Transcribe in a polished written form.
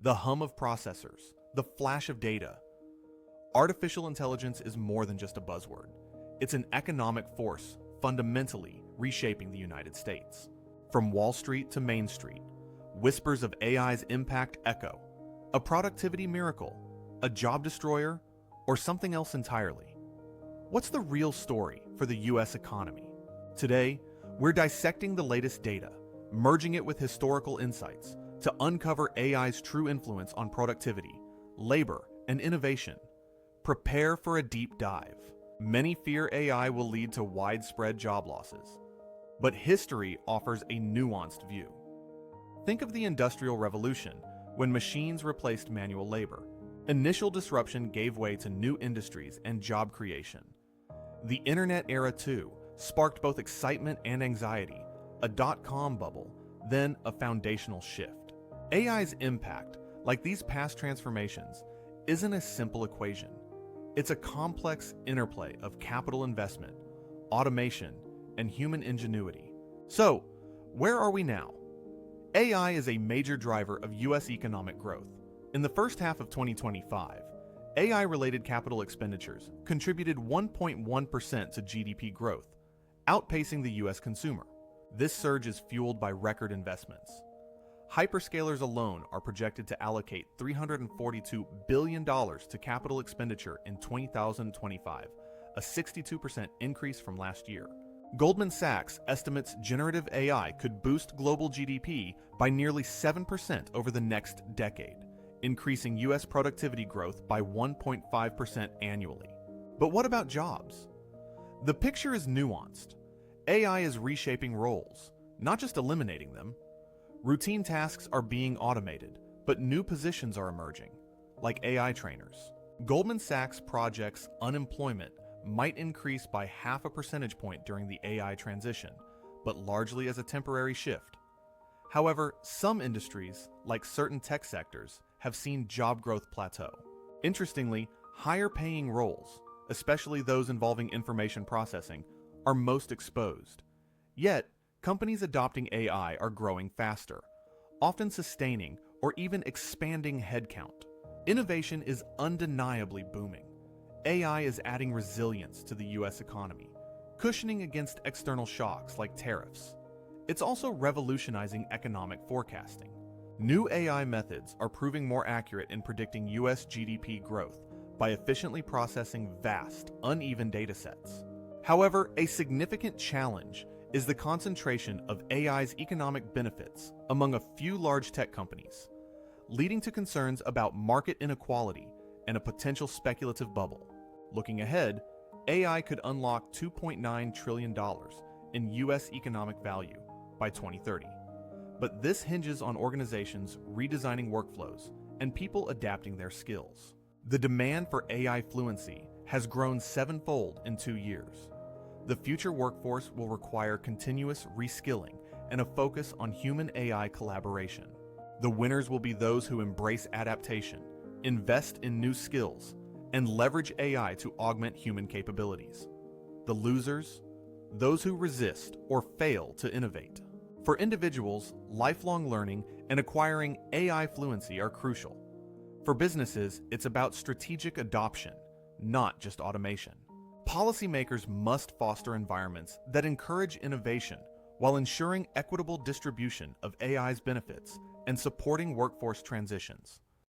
The hum of processors, the flash of data. Artificial intelligence is more than just a buzzword. It's an economic force fundamentally reshaping the United States. From Wall Street to Main Street, whispers of AI's impact echo. A productivity miracle, a job destroyer, or something else entirely? What's the real story for the US economy? Today, we're dissecting the latest data, merging it with historical insights to uncover AI's true influence on productivity, labor, and innovation. Prepare for a deep dive. Many fear AI will lead to widespread job losses, but history offers a nuanced view. Think of the Industrial Revolution, when machines replaced manual labor. Initial disruption gave way to new industries and job creation. The internet era, too, sparked both excitement and anxiety, a dot-com bubble, then a foundational shift. AI's impact, like these past transformations, isn't a simple equation. It's a complex interplay of capital investment, automation, and human ingenuity. So, where are we now? AI is a major driver of US economic growth. In the first half of 2025, AI-related capital expenditures contributed 1.1% to GDP growth, outpacing the US consumer. This surge is fueled by record investments. Hyperscalers alone are projected to allocate $342 billion to capital expenditure in 2025, a 62% increase from last year. Goldman Sachs estimates generative AI could boost global GDP by nearly 7% over the next decade, increasing US productivity growth by 1.5% annually. But what about jobs? The picture is nuanced. AI is reshaping roles, not just eliminating them. Routine tasks are being automated, but new positions are emerging, like AI trainers. Goldman Sachs projects unemployment might increase by 0.5 percentage point during the AI transition, but largely as a temporary shift. However, some industries, like certain tech sectors, have seen job growth plateau. Interestingly, higher-paying roles, especially those involving information processing, are most exposed. Yet, companies adopting AI are growing faster, often sustaining or even expanding headcount. Innovation is undeniably booming. AI is adding resilience to the US economy, cushioning against external shocks like tariffs. It's also revolutionizing economic forecasting. New AI methods are proving more accurate in predicting US GDP growth by efficiently processing vast, uneven datasets. However, a significant challenge is the concentration of AI's economic benefits among a few large tech companies, leading to concerns about market inequality and a potential speculative bubble. Looking ahead, AI could unlock $2.9 trillion in US economic value by 2030. But this hinges on organizations redesigning workflows and people adapting their skills. The demand for AI fluency has grown 7-fold in 2 years. The future workforce will require continuous reskilling and a focus on human-AI collaboration. The winners will be those who embrace adaptation, invest in new skills, and leverage AI to augment human capabilities. The losers, those who resist or fail to innovate. For individuals, lifelong learning and acquiring AI fluency are crucial. For businesses, it's about strategic adoption, not just automation. Policymakers must foster environments that encourage innovation while ensuring equitable distribution of AI's benefits and supporting workforce transitions.